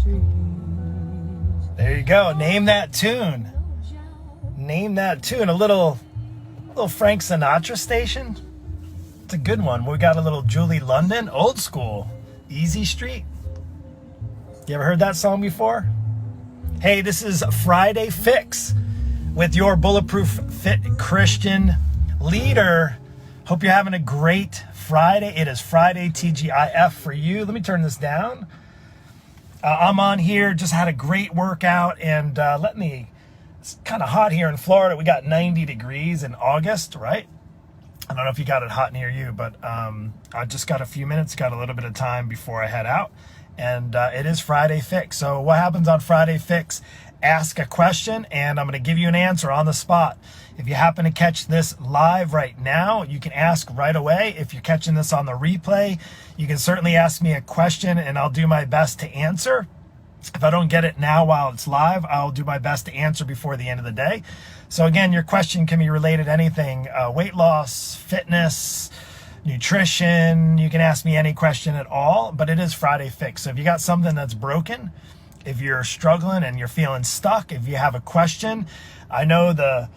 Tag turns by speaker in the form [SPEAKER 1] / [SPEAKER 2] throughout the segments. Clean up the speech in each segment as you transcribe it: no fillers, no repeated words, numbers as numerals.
[SPEAKER 1] There you go. Name that tune. Name that tune. A little Frank Sinatra station. It's a good one. We got a little Julie London, old school, Easy Street. You ever heard that song before? Hey, this is Friday Fix with your Bulletproof Fit Christian leader. Hope you're having a great Friday. It is Friday TGIF for you. Let me turn this down. I'm on here, just had a great workout, and it's kind of hot here in Florida. We got 90 degrees in August, right? I don't know if you got it hot near you, but I just got a few minutes, got a little bit of time before I head out, and it is Friday Fix. So what happens on Friday Fix? Ask a question, and I'm going to give you an answer on the spot. If you happen to catch this live right now, you can ask right away. If you're catching this on the replay, you can certainly ask me a question, and I'll do my best to answer. If I don't get it now while it's live, I'll do my best to answer before the end of the day. So again, your question can be related to anything, weight loss, fitness, nutrition. You can ask me any question at all, but it is Friday Fix. So if you got something that's broken, if you're struggling and you're feeling stuck, if you have a question, I know the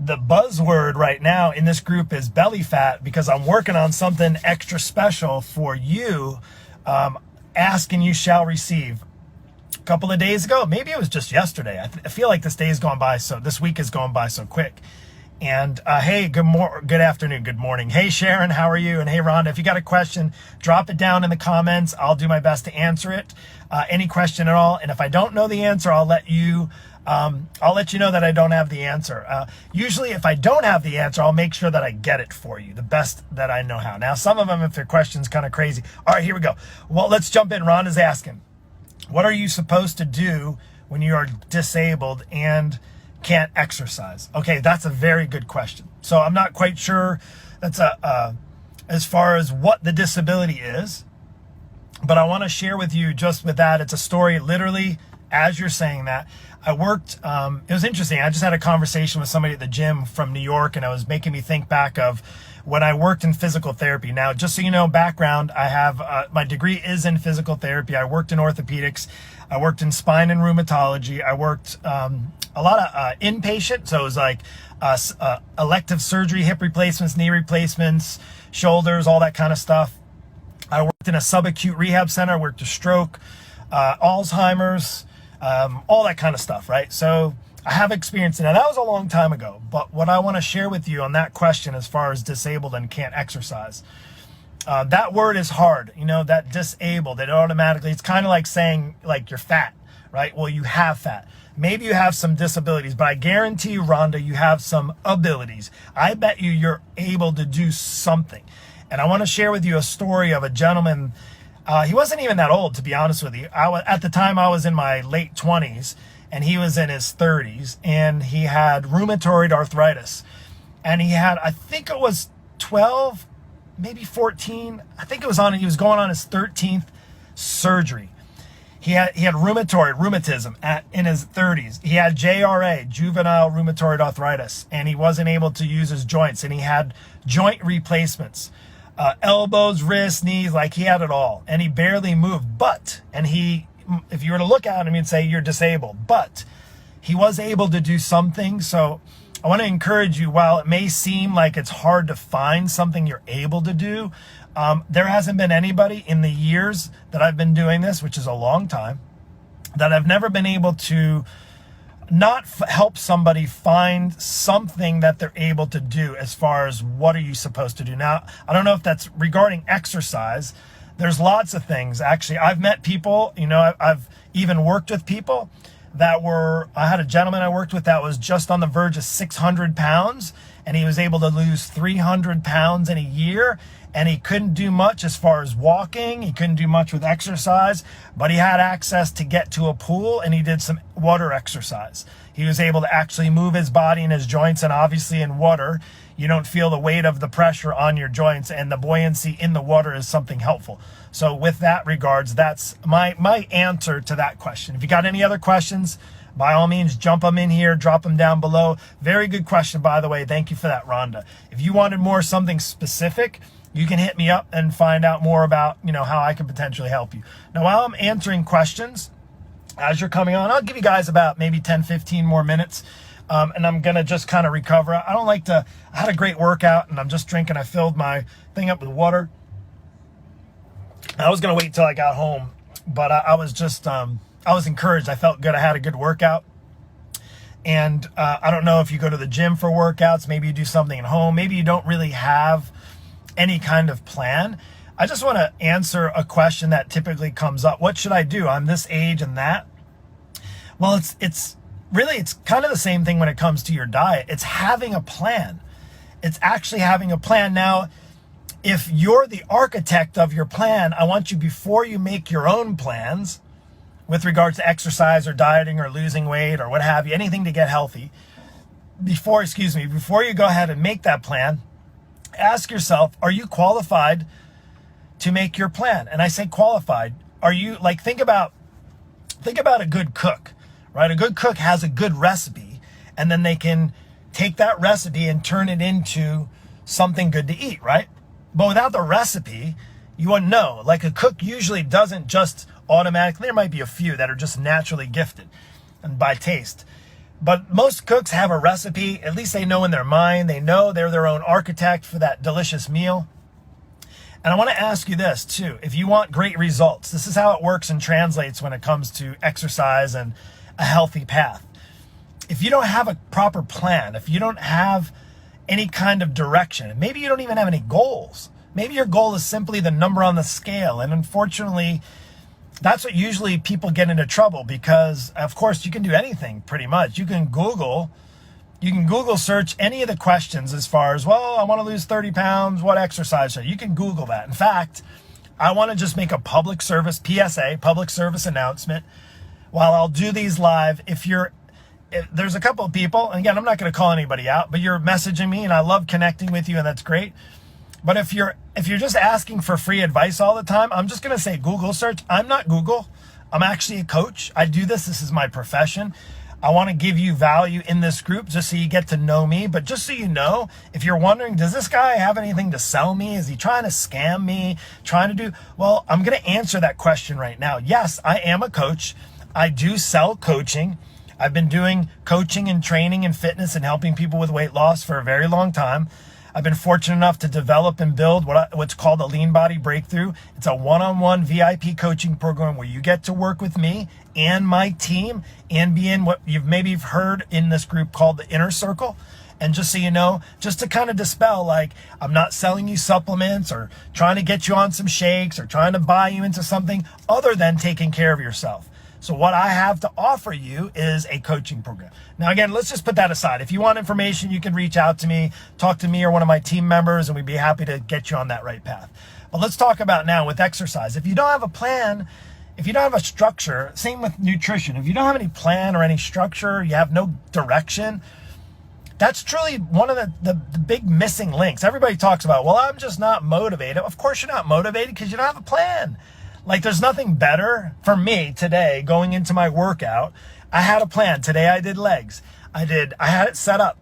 [SPEAKER 1] buzzword right now in this group is belly fat, because I'm working on something extra special for you. Ask and you shall receive. A couple of days ago, maybe it was just yesterday. I feel like this week is going by so quick. And hey, good afternoon, good morning. Hey Sharon, how are you? And hey Rhonda, if you got a question, drop it down in the comments. I'll do my best to answer it. Any question at all. And if I don't know the answer, I'll let you know that I don't have the answer. Usually if I don't have the answer, I'll make sure that I get it for you the best that I know how. Now, some of them, if their question's kind of crazy. All right, here we go. Well, let's jump in. Ron is asking, what are you supposed to do when you are disabled and can't exercise? Okay, that's a very good question. So I'm not quite sure that's as far as what the disability is, but I want to share with you just with that. It's a story literally as you're saying that. I worked, it was interesting. I just had a conversation with somebody at the gym from New York, and it was making me think back of when I worked in physical therapy. Now, just so you know, background, I have, my degree is in physical therapy. I worked in orthopedics. I worked in spine and rheumatology. I worked a lot of inpatient. So it was like elective surgery, hip replacements, knee replacements, shoulders, all that kind of stuff. I worked in a subacute rehab center. I worked a stroke, Alzheimer's, all that kind of stuff, right? So I have experience in it. That was a long time ago. But what I want to share with you on that question as far as disabled and can't exercise, that word is hard. You know, that disabled, it automatically, it's kind of like saying like you're fat, right? Well, you have fat. Maybe you have some disabilities, but I guarantee you, Rhonda, you have some abilities. I bet you're able to do something. And I want to share with you a story of a gentleman. He wasn't even that old, to be honest with you. At the time, I was in my late 20s, and he was in his 30s, and he had rheumatoid arthritis. And he had, I think it was 12, maybe 14. I think he was going on his 13th surgery. He had rheumatism in his 30s. He had JRA, juvenile rheumatoid arthritis, and he wasn't able to use his joints, and he had joint replacements. Elbows, wrists, knees, like he had it all, and he barely moved. If you were to look at him, you'd say you're disabled, but he was able to do something. So I want to encourage you, while it may seem like it's hard to find something you're able to do, there hasn't been anybody in the years that I've been doing this, which is a long time, that I've never been able to not help somebody find something that they're able to do as far as what are you supposed to do. Now, I don't know if that's regarding exercise. There's lots of things. Actually, I've met people, I've even worked with people I had a gentleman I worked with that was just on the verge of 600 pounds, and he was able to lose 300 pounds in a year. And he couldn't do much as far as walking. He couldn't do much with exercise, but he had access to get to a pool, and he did some water exercise. He was able to actually move his body and his joints, and obviously in water, you don't feel the weight of the pressure on your joints, and the buoyancy in the water is something helpful. So with that regards, that's my answer to that question. If you got any other questions, by all means, jump them in here, drop them down below. Very good question, by the way. Thank you for that, Rhonda. If you wanted something specific, you can hit me up and find out more about, how I can potentially help you. Now, while I'm answering questions, as you're coming on. I'll give you guys about maybe 10, 15 more minutes. And I'm going to just kind of recover. I don't like to, I had a great workout and I'm just drinking. I filled my thing up with water. I was going to wait till I got home, but I was just, I was encouraged. I felt good. I had a good workout. And I don't know if you go to the gym for workouts, maybe you do something at home, maybe you don't really have any kind of plan. I just want to answer a question that typically comes up. What should I do? I'm this age and that. Well, it's kind of the same thing when it comes to your diet. It's having a plan. It's actually having a plan. Now, if you're the architect of your plan, I want you, before you make your own plans with regards to exercise or dieting or losing weight or what have you, anything to get healthy, before you go ahead and make that plan, ask yourself, are you qualified to make your plan? And I say qualified. Are you, like, think about a good cook, right? A good cook has a good recipe, and then they can take that recipe and turn it into something good to eat, right? But without the recipe, you wouldn't know. Like, a cook usually doesn't just automatically, there might be a few that are just naturally gifted and by taste. But most cooks have a recipe. At least they know in their mind. They know they're their own architect for that delicious meal. And I want to ask you this too. If you want great results, this is how it works and translates when it comes to exercise and a healthy path. If you don't have a proper plan, if you don't have any kind of direction, maybe you don't even have any goals. Maybe your goal is simply the number on the scale. And unfortunately, that's what usually people get into trouble, because of course you can do anything pretty much. You can Google search any of the questions as far as, well, I want to lose 30 pounds. What exercise should I? You can Google that. In fact, I want to just make a public service PSA, public service announcement, while I'll do these live. If there's a couple of people, and again, I'm not going to call anybody out, but you're messaging me and I love connecting with you, and that's great. But if you're just asking for free advice all the time, I'm just going to say Google search. I'm not Google. I'm actually a coach. I do this. This is my profession. I want to give you value in this group just so you get to know me. But just so you know, if you're wondering, does this guy have anything to sell me? Is he trying to scam me? Well, I'm going to answer that question right now. Yes, I am a coach. I do sell coaching. I've been doing coaching and training and fitness and helping people with weight loss for a very long time. I've been fortunate enough to develop and build what's called a Lean Body Breakthrough. It's a one-on-one VIP coaching program where you get to work with me and my team and be in what you've maybe heard in this group called the Inner Circle. And just so you know, just to kind of dispel, like, I'm not selling you supplements or trying to get you on some shakes or trying to buy you into something other than taking care of yourself. So what I have to offer you is a coaching program. Now, again, let's just put that aside. If you want information, you can reach out to me, talk to me or one of my team members, and we'd be happy to get you on that right path. But let's talk about now with exercise. If you don't have a plan, if you don't have a structure, same with nutrition. If you don't have any plan or any structure, you have no direction, that's truly one of the big missing links. Everybody talks about, well, I'm just not motivated. Of course you're not motivated because you don't have a plan. Like, there's nothing better for me today going into my workout. I had a plan. Today I did legs. I had it set up.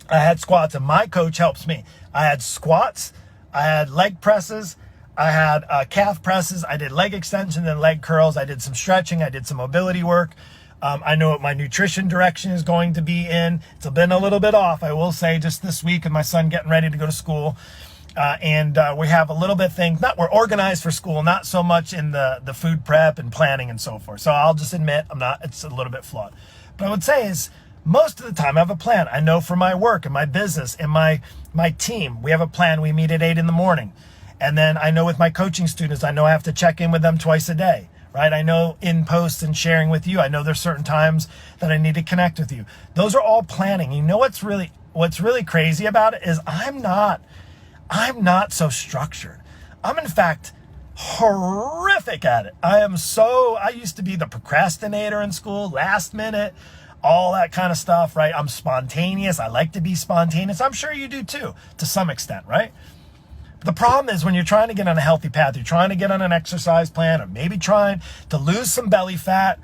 [SPEAKER 1] I had squats, and my coach helps me. I had squats. I had leg presses. I had calf presses. I did leg extensions and leg curls. I did some stretching. I did some mobility work. I know what my nutrition direction is going to be in. It's been a little bit off, I will say, just this week with my son getting ready to go to school. And we have a little bit of things, we're organized for school, not so much in the food prep and planning and so forth. So I'll just admit it's a little bit flawed. But I would say is most of the time I have a plan. I know for my work and my business and my team, we have a plan. We meet at 8 a.m. And then I know with my coaching students, I know I have to check in with them twice a day, right? I know in posts and sharing with you, I know there's certain times that I need to connect with you. Those are all planning. You know what's really crazy about it is I'm not so structured. I'm in fact horrific at it. I used to be the procrastinator in school, last minute, all that kind of stuff, right? I'm spontaneous. I like to be spontaneous. I'm sure you do too, to some extent, right? But the problem is when you're trying to get on a healthy path, you're trying to get on an exercise plan, or maybe trying to lose some belly fat,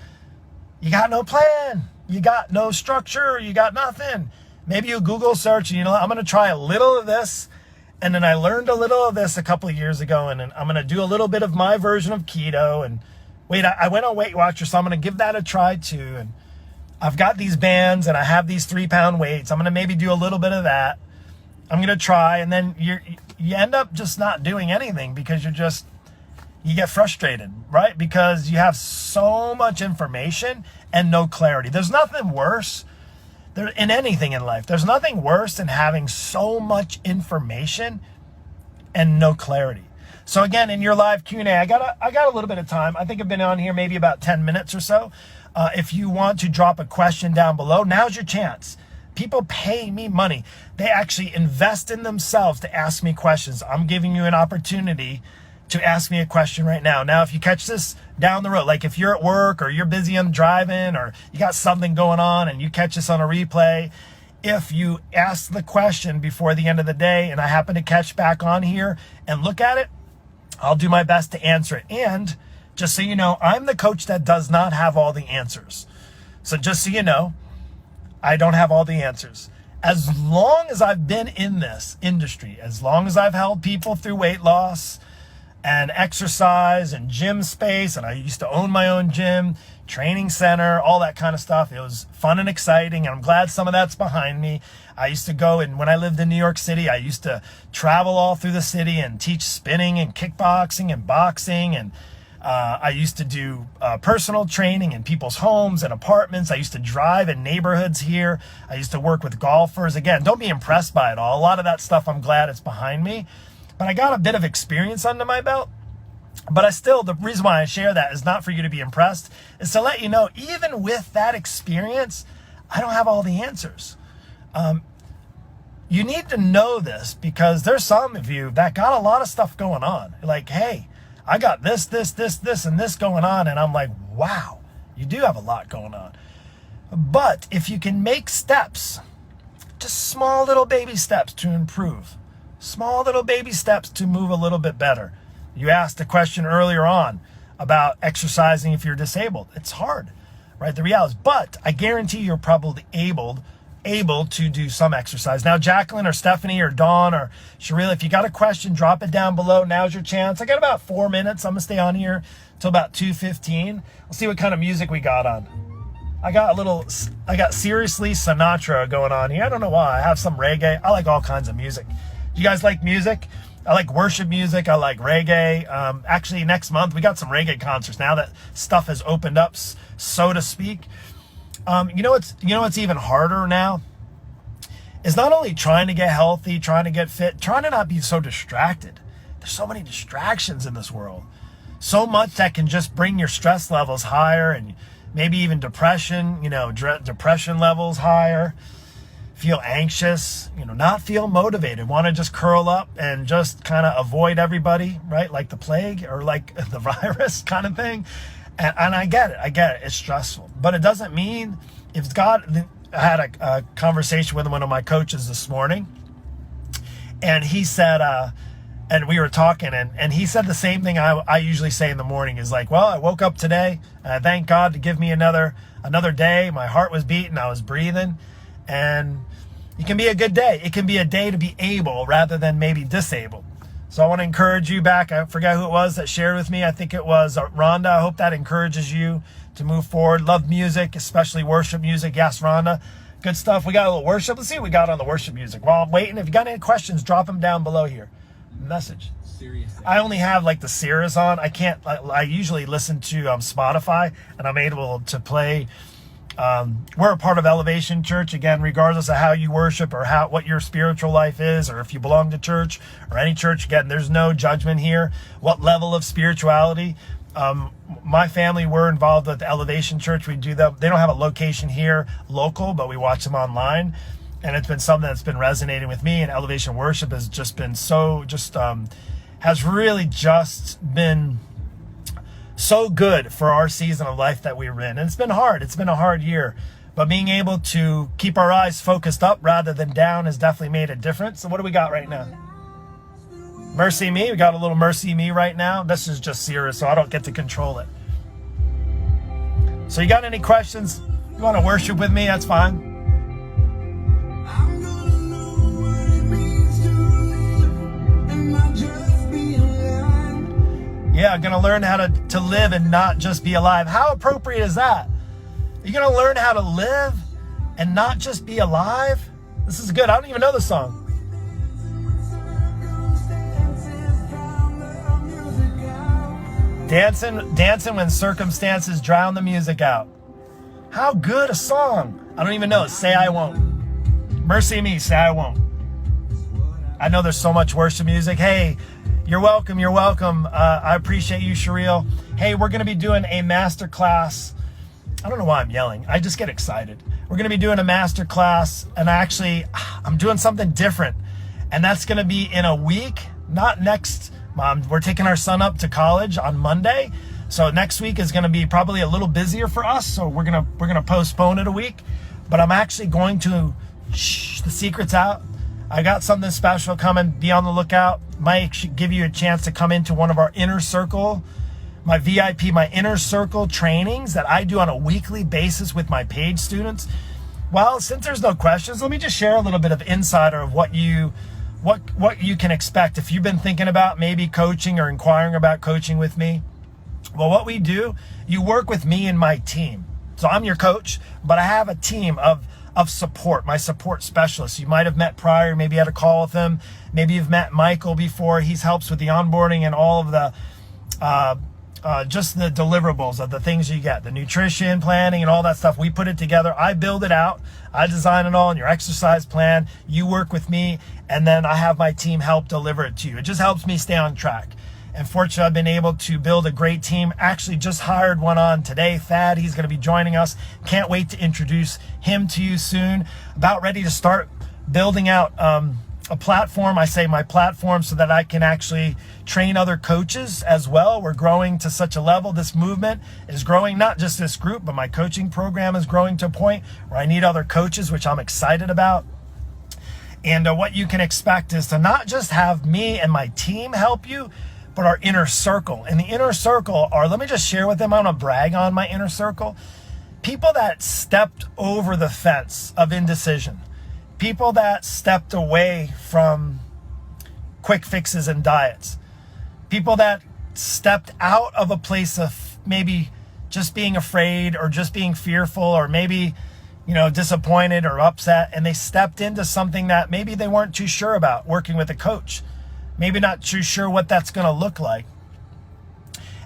[SPEAKER 1] you got no plan. You got no structure. You got nothing. Maybe you Google search and I'm going to try a little of this. And then I learned a little of this a couple of years ago, and I'm going to do a little bit of my version of keto, and wait, I went on Weight Watchers, so I'm going to give that a try too. And I've got these bands and I have these 3-pound weights. I'm going to maybe do a little bit of that. I'm going to try. And then you end up just not doing anything because you get frustrated, right? Because you have so much information and no clarity. There's nothing worse in anything in life. There's nothing worse than having so much information and no clarity. So again, in your live Q&A, I got a little bit of time. I think I've been on here maybe about 10 minutes or so. If you want to drop a question down below, now's your chance. People pay me money. They actually invest in themselves to ask me questions. I'm giving you an opportunity to ask me a question right now. Now, if you catch this down the road, like if you're at work or you're busy on driving or you got something going on and you catch this on a replay, if you ask the question before the end of the day and I happen to catch back on here and look at it, I'll do my best to answer it. And just so you know, I'm the coach that does not have all the answers. So just so you know, I don't have all the answers. As long as I've been in this industry, as long as I've helped people through weight loss and exercise and gym space, and I used to own my own gym, training center, all that kind of stuff. It was fun and exciting, and I'm glad some of that's behind me. I used to go, and when I lived in New York City, I used to travel all through the city and teach spinning and kickboxing and boxing, and I used to do personal training in people's homes and apartments. I used to drive in neighborhoods here. I used to work with golfers. Again, don't be impressed by it all. A lot of that stuff, I'm glad it's behind me. But I got a bit of experience under my belt. But the reason why I share that is not for you to be impressed. It's to let you know, even with that experience, I don't have all the answers. You need to know this because there's some of you that got a lot of stuff going on. Like, hey, I got this, and this going on. And I'm like, wow, you do have a lot going on. But if you can make steps, just small little baby steps to improve, small little baby steps to move a little bit better. You asked a question earlier on about exercising if you're disabled. It's hard, right? The reality is, but I guarantee you're probably able to do some exercise. Now, Jacqueline or Stephanie or Dawn or Sharila, if you got a question, drop it down below. Now's your chance. I got about 4 minutes. I'm gonna stay on here till about 2:15. We'll see what kind of music we got on. I got Seriously Sinatra going on here. I don't know why. I have some reggae. I like all kinds of music. Do you guys like music? I like worship music. I like reggae. Actually, next month, we got some reggae concerts now that stuff has opened up, so to speak. You know what's even harder now is not only trying to get healthy, trying to get fit, trying to not be so distracted. There's so many distractions in this world. So much that can just bring your stress levels higher and maybe even depression, depression levels higher. Feel anxious, not feel motivated, want to just curl up and just kind of avoid everybody, right? Like the plague or like the virus kind of thing. And I get it. It's stressful, but it doesn't mean if God, I had a conversation with one of my coaches this morning and he said, and we were talking and he said the same thing I usually say in the morning is like, well, I woke up today and I thank God to give me another day. My heart was beating, I was breathing, and it can be a good day. It can be a day to be able rather than maybe disabled. So I want to encourage you back. I forgot who it was that shared with me. I think it was Rhonda. I hope that encourages you to move forward. Love music, especially worship music. Yes, Rhonda. Good stuff. We got a little worship. Let's see what we got on the worship music. While I'm waiting, if you got any questions, drop them down below here. Message. I only have like the Sirius on. I usually listen to Spotify, and I'm able to play. We're a part of Elevation Church, again, regardless of how you worship or what your spiritual life is, or if you belong to church or any church. Again, there's no judgment here. What level of spirituality? My family, we're involved with Elevation Church. We do that. They don't have a location here local, but we watch them online. And it's been something that's been resonating with me. And Elevation Worship has just been has really just been so good for our season of life that we were in. And it's been hard. It's been a hard year. But being able to keep our eyes focused up rather than down has definitely made a difference. So what do we got right now? Mercy Me. We got a little Mercy Me right now. This is just Sirius, so I don't get to control it. So you got any questions? You want to worship with me? That's fine. Yeah, Yeah, going to learn how to live and not just be alive. How appropriate is that? You're going to learn how to live and not just be alive? This is good. I don't even know the song. Dancing when circumstances drown the music out. How good a song. I don't even know. Say I won't. Mercy me, say I won't. I know there's so much worship music. Hey, you're welcome. You're welcome. I appreciate you, Shereel. Hey, we're going to be doing a master class. I don't know why I'm yelling. I just get excited. We're going to be doing a master class, and I'm doing something different. And that's going to be in a week, not next. We're taking our son up to college on Monday. So next week is going to be probably a little busier for us. So we're going to postpone it a week. But I'm actually going to, the secret's out. I got something special coming. Be on the lookout. Might give you a chance to come into one of our inner circle, my VIP, my inner circle trainings that I do on a weekly basis with my paid students. Well, since there's no questions, let me just share a little bit of insider of what you can expect if you've been thinking about maybe coaching or inquiring about coaching with me. Well, what we do, you work with me and my team. So I'm your coach, but I have a team of support, my support specialists. You might have met prior, maybe had a call with him. Maybe you've met Michael before. He helps with the onboarding and all of the, just the deliverables of the things you get, the nutrition planning and all that stuff. We put it together. I build it out. I design it all in your exercise plan. You work with me, and then I have my team help deliver it to you. It just helps me stay on track. And fortunately, I've been able to build a great team. Actually, just hired one on today, Thad. He's going to be joining us. Can't wait to introduce him to you soon. About ready to start building out a platform. I say my platform so that I can actually train other coaches as well. We're growing to such a level. This movement is growing, not just this group, but my coaching program is growing to a point where I need other coaches, which I'm excited about. And what you can expect is to not just have me and my team help you, but our inner circle. And the inner circle are, let me just share with them, I'm going to brag on my inner circle. People that stepped over the fence of indecision. People that stepped away from quick fixes and diets. People that stepped out of a place of maybe just being afraid or just being fearful or maybe, disappointed or upset. And they stepped into something that maybe they weren't too sure about, working with a coach. Maybe not too sure what that's going to look like.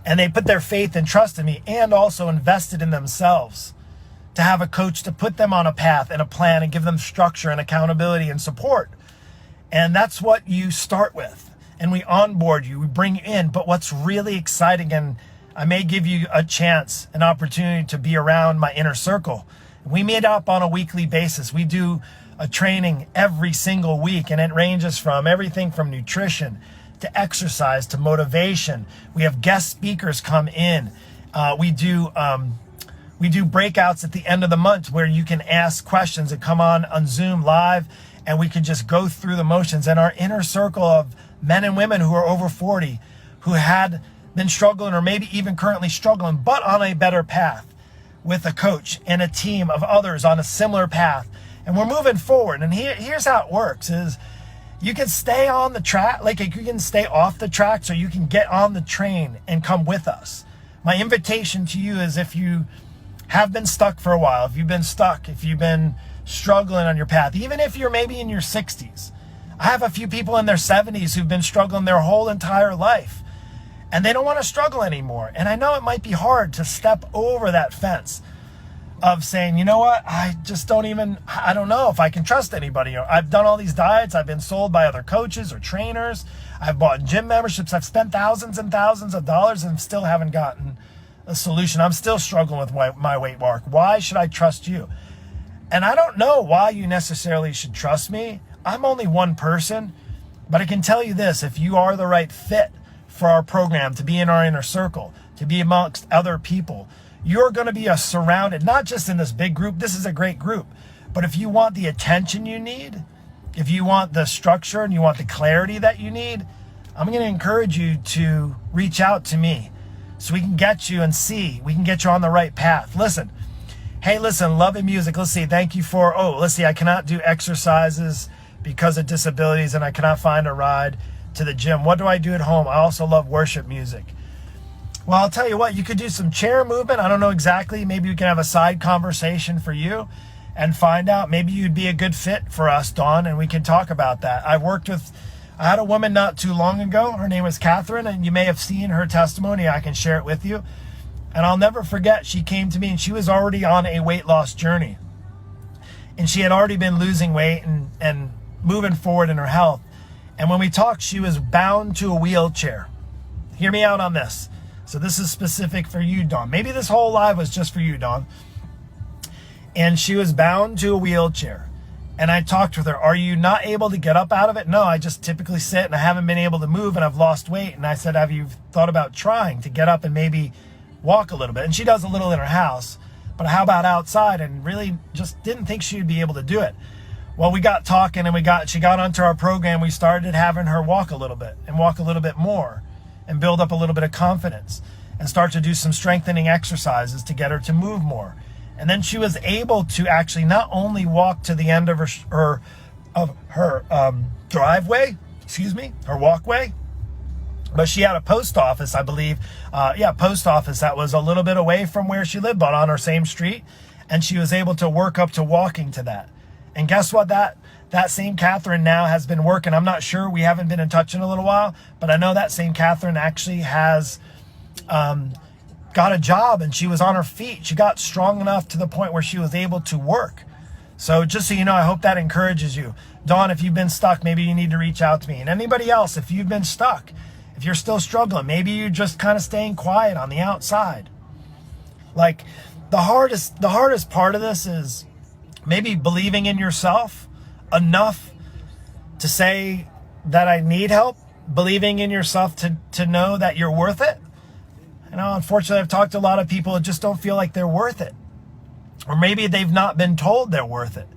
[SPEAKER 1] And they put their faith and trust in me and also invested in themselves to have a coach to put them on a path and a plan and give them structure and accountability and support. And that's what you start with. And we onboard you, we bring you in. But what's really exciting, and I may give you a chance, an opportunity to be around my inner circle. We meet up on a weekly basis. We do a training every single week, and it ranges from everything from nutrition to exercise to motivation. We have guest speakers come in. We do breakouts at the end of the month where you can ask questions and come on Zoom live, and we can just go through the motions. And our inner circle of men and women who are over 40, who had been struggling or maybe even currently struggling, but on a better path with a coach and a team of others on a similar path. And we're moving forward. And here's how it works is you can stay on the track, like you can stay off the track so you can get on the train and come with us. My invitation to you is if you have been stuck for a while, if you've been stuck, if you've been struggling on your path, even if you're maybe in your 60s. I have a few people in their 70s who've been struggling their whole entire life and they don't want to struggle anymore. And I know it might be hard to step over that fence of saying, you know what, I don't know if I can trust anybody. I've done all these diets. I've been sold by other coaches or trainers. I've bought gym memberships. I've spent thousands and thousands of dollars and still haven't gotten a solution. I'm still struggling with my weight mark. Why should I trust you? And I don't know why you necessarily should trust me. I'm only one person, but I can tell you this, if you are the right fit for our program, to be in our inner circle, to be amongst other people, you're going to be surrounded, not just in this big group. This is a great group. But if you want the attention you need, if you want the structure and you want the clarity that you need, I'm going to encourage you to reach out to me so we can get you we can get you on the right path. Listen, loving music. Let's see. Thank you for, I cannot do exercises because of disabilities and I cannot find a ride to the gym. What do I do at home? I also love worship music. Well, I'll tell you what, you could do some chair movement. I don't know exactly. Maybe we can have a side conversation for you and find out. Maybe you'd be a good fit for us, Dawn, and we can talk about that. I had a woman not too long ago. Her name was Catherine, and you may have seen her testimony. I can share it with you. And I'll never forget, she came to me and she was already on a weight loss journey. And she had already been losing weight and moving forward in her health. And when we talked, she was bound to a wheelchair. Hear me out on this. So this is specific for you, Dawn. Maybe this whole live was just for you, Dawn. And she was bound to a wheelchair. And I talked with her, are you not able to get up out of it? No, I just typically sit and I haven't been able to move and I've lost weight. And I said, have you thought about trying to get up and maybe walk a little bit? And she does a little in her house, but how about outside? And really just didn't think she would be able to do it. Well, we got talking and she got onto our program. We started having her walk a little bit and walk a little bit more and build up a little bit of confidence and start to do some strengthening exercises to get her to move more. And then she was able to actually not only walk to the end of her driveway, her walkway, but she had a post office, I believe. Post office that was a little bit away from where she lived, but on our same street. And she was able to work up to walking to that. And guess what? That same Catherine now has been working. I'm not sure. We haven't been in touch in a little while, but I know that same Catherine actually has got a job and she was on her feet. She got strong enough to the point where she was able to work. So just so you know, I hope that encourages you. Dawn, if you've been stuck, maybe you need to reach out to me. And anybody else, if you've been stuck, if you're still struggling, maybe you're just kind of staying quiet on the outside. Like the hardest part of this is maybe believing in yourself enough to say that I need help, believing in yourself to know that you're worth it. You know, unfortunately, I've talked to a lot of people that just don't feel like they're worth it. Or maybe they've not been told they're worth it.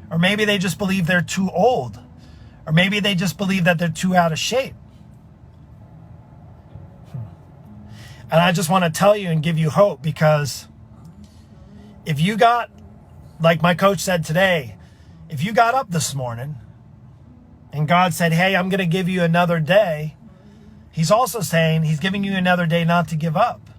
[SPEAKER 1] Or maybe they just believe they're too old. Or maybe they just believe that they're too out of shape. And I just want to tell you and give you hope, because if you got, like my coach said today, if you got up this morning and God said, hey, I'm going to give you another day, he's also saying he's giving you another day not to give up.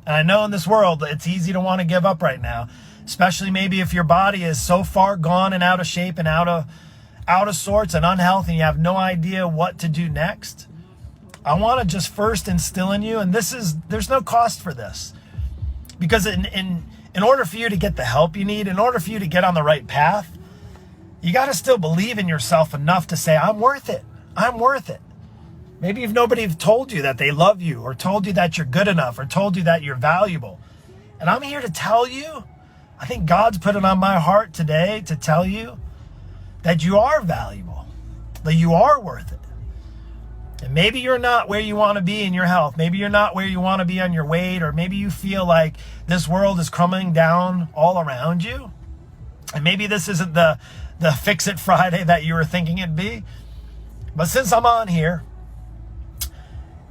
[SPEAKER 1] And I know in this world, it's easy to want to give up right now, especially maybe if your body is so far gone and out of shape and out of sorts and unhealthy, and you have no idea what to do next. I want to just first instill in you, and there's no cost for this, because in order for you to get the help you need, in order for you to get on the right path, you got to still believe in yourself enough to say, I'm worth it. I'm worth it. Maybe if nobody told you that they love you, or told you that you're good enough, or told you that you're valuable. And I'm here to tell you, I think God's put it on my heart today to tell you that you are valuable, that you are worth it. And maybe you're not where you want to be in your health. Maybe you're not where you want to be on your weight, or maybe you feel like this world is crumbling down all around you. And maybe this isn't the Fix It Friday that you were thinking it'd be. But since I'm on here,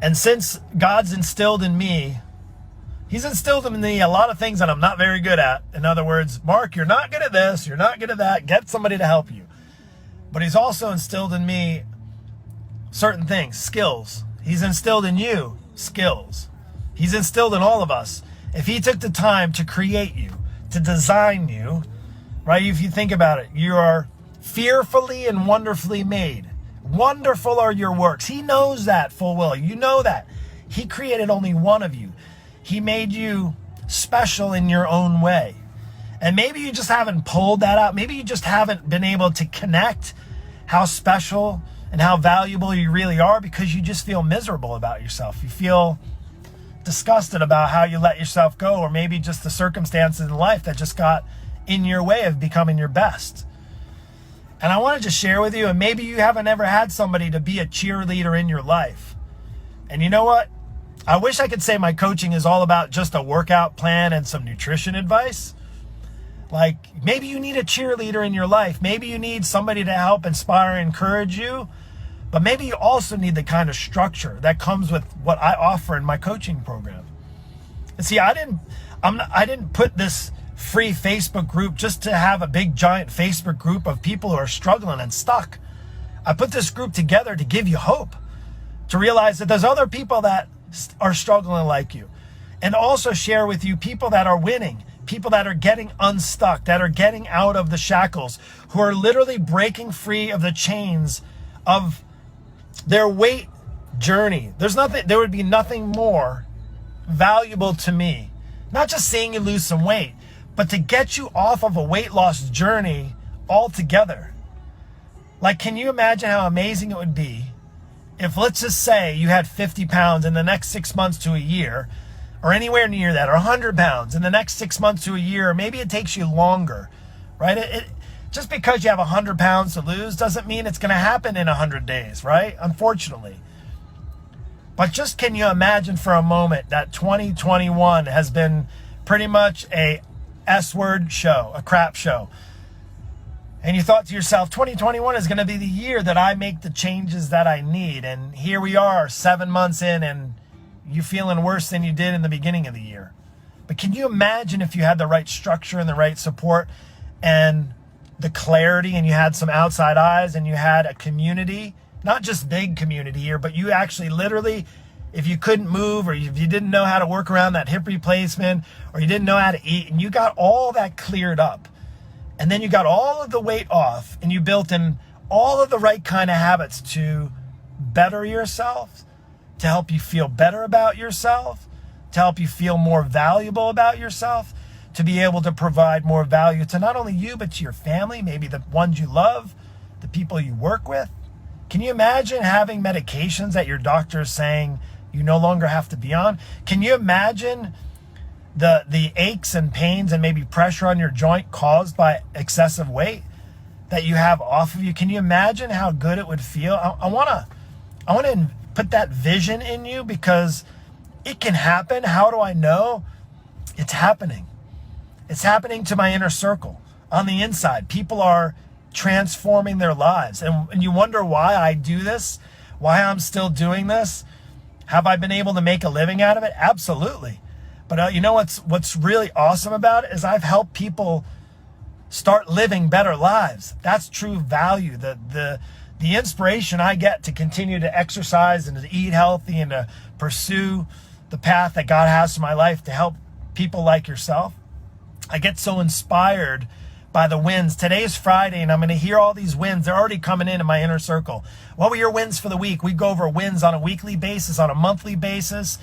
[SPEAKER 1] and since God's instilled in me, he's instilled in me a lot of things that I'm not very good at. In other words, Mark, you're not good at this, you're not good at that, get somebody to help you. But he's also instilled in me certain things, skills. He's instilled in you skills. He's instilled in all of us. If he took the time to create you, to design you, right? If you think about it, you are fearfully and wonderfully made. Wonderful are your works. He knows that full well. You know that. He created only one of you. He made you special in your own way. And maybe you just haven't pulled that out. Maybe you just haven't been able to connect how special and how valuable you really are, because you just feel miserable about yourself. You feel disgusted about how you let yourself go, or maybe just the circumstances in life that just got in your way of becoming your best. And I want to just share with you, and maybe you haven't ever had somebody to be a cheerleader in your life. And you know what? I wish I could say my coaching is all about just a workout plan and some nutrition advice. Like, maybe you need a cheerleader in your life. Maybe you need somebody to help inspire and encourage you. But maybe you also need the kind of structure that comes with what I offer in my coaching program. And see, I didn't put this free Facebook group just to have a big giant Facebook group of people who are struggling and stuck. I put this group together to give you hope, to realize that there's other people that are struggling like you. And also share with you people that are winning, people that are getting unstuck, that are getting out of the shackles, who are literally breaking free of the chains of their weight journey. There would be nothing more valuable to me, not just seeing you lose some weight, but to get you off of a weight loss journey altogether. Like, can you imagine how amazing it would be if, let's just say, you had 50 pounds in the next 6 months to a year, or anywhere near that, or 100 pounds in the next 6 months to a year, or maybe it takes you longer, right? Just because you have 100 pounds to lose doesn't mean it's going to happen in 100 days, right? Unfortunately. But just can you imagine for a moment that 2021 has been pretty much a S-word show, a crap show. And you thought to yourself, 2021 is going to be the year that I make the changes that I need. And here we are 7 months in, and you feeling worse than you did in the beginning of the year. But can you imagine if you had the right structure and the right support and the clarity, and you had some outside eyes, and you had a community, not just big community here, but you actually literally, if you couldn't move, or if you didn't know how to work around that hip replacement, or you didn't know how to eat, and you got all that cleared up, and then you got all of the weight off, and you built in all of the right kind of habits to better yourself, to help you feel better about yourself, to help you feel more valuable about yourself, to be able to provide more value to not only you, but to your family, maybe the ones you love, the people you work with. Can you imagine having medications that your doctor is saying you no longer have to be on? Can you imagine the aches and pains and maybe pressure on your joint caused by excessive weight that you have off of you? Can you imagine how good it would feel? I want to put that vision in you, because it can happen. How do I know? It's happening. It's happening to my inner circle. On the inside, people are transforming their lives. And you wonder why I do this, why I'm still doing this. Have I been able to make a living out of it? Absolutely. But you know what's really awesome about it is I've helped people start living better lives. That's true value. The inspiration I get to continue to exercise and to eat healthy and to pursue the path that God has for my life to help people like yourself. I get so inspired by the wins. Today is Friday, and I'm going to hear all these wins. They're already coming in my inner circle. What were your wins for the week? We go over wins on a weekly basis, on a monthly basis.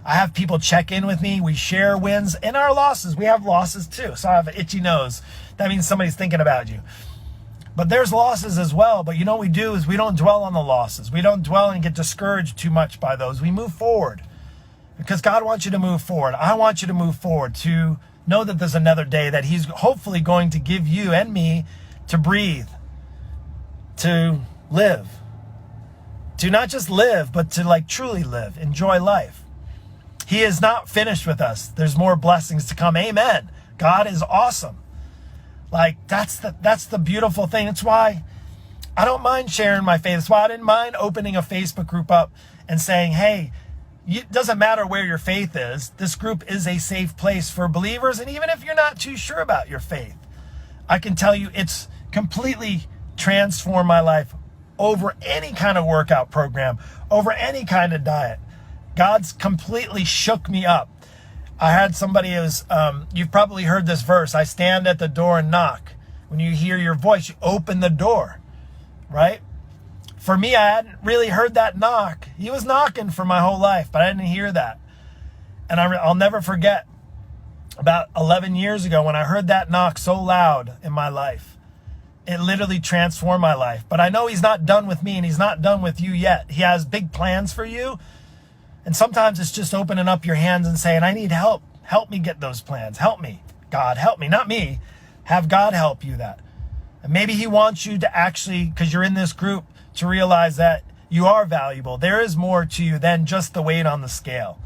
[SPEAKER 1] I have people check in with me. We share wins and our losses. We have losses too. So I have an itchy nose. That means somebody's thinking about you. But there's losses as well. But you know what we do is we don't dwell on the losses. We don't dwell and get discouraged too much by those. We move forward because God wants you to move forward. I want you to move forward, to know that there's another day that he's hopefully going to give you and me to breathe, to live, to not just live, but to like truly live, enjoy life. He is not finished with us. There's more blessings to come. Amen. God is awesome. Like that's the beautiful thing. It's why I don't mind sharing my faith. It's why I didn't mind opening a Facebook group up and saying, hey, it doesn't matter where your faith is. This group is a safe place for believers. And even if you're not too sure about your faith, I can tell you it's completely transformed my life over any kind of workout program, over any kind of diet. God's completely shook me up. I had somebody who's, you've probably heard this verse. I stand at the door and knock. When you hear your voice, you open the door, right? For me, I hadn't really heard that knock. He was knocking for my whole life, but I didn't hear that. And I'll never forget about 11 years ago when I heard that knock so loud in my life. It literally transformed my life. But I know he's not done with me, and he's not done with you yet. He has big plans for you. And sometimes it's just opening up your hands and saying, I need help. Help me get those plans. Help me. God, help me. Not me. Have God help you that. And maybe he wants you to actually, because you're in this group, to realize that you are valuable. There is more to you than just the weight on the scale.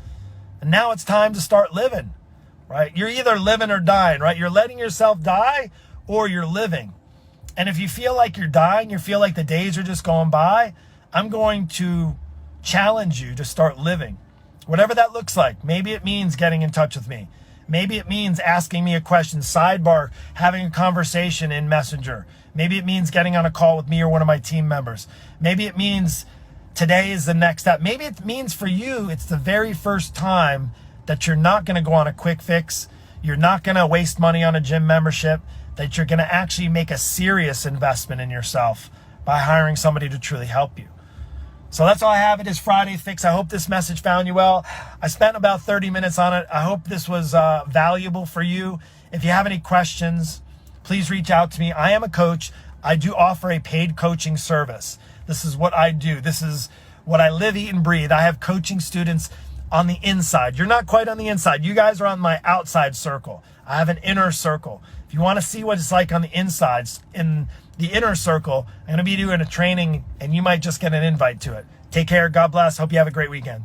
[SPEAKER 1] And now it's time to start living, right? You're either living or dying, right? You're letting yourself die or you're living. And if you feel like you're dying, you feel like the days are just going by, I'm going to challenge you to start living. Whatever that looks like. Maybe it means getting in touch with me. Maybe it means asking me a question, sidebar, having a conversation in Messenger. Maybe it means getting on a call with me or one of my team members. Maybe it means today is the next step. Maybe it means for you, it's the very first time that you're not going to go on a quick fix. You're not going to waste money on a gym membership, that you're going to actually make a serious investment in yourself by hiring somebody to truly help you. So that's all I have. It is Friday Fix. I hope this message found you well. I spent about 30 minutes on it. I hope this was valuable for you. If you have any questions, please reach out to me. I am a coach. I do offer a paid coaching service. This is what I do. This is what I live, eat, and breathe. I have coaching students on the inside. You're not quite on the inside. You guys are on my outside circle. I have an inner circle. If you want to see what it's like on the insides, in the inner circle, I'm going to be doing a training and you might just get an invite to it. Take care. God bless. Hope you have a great weekend.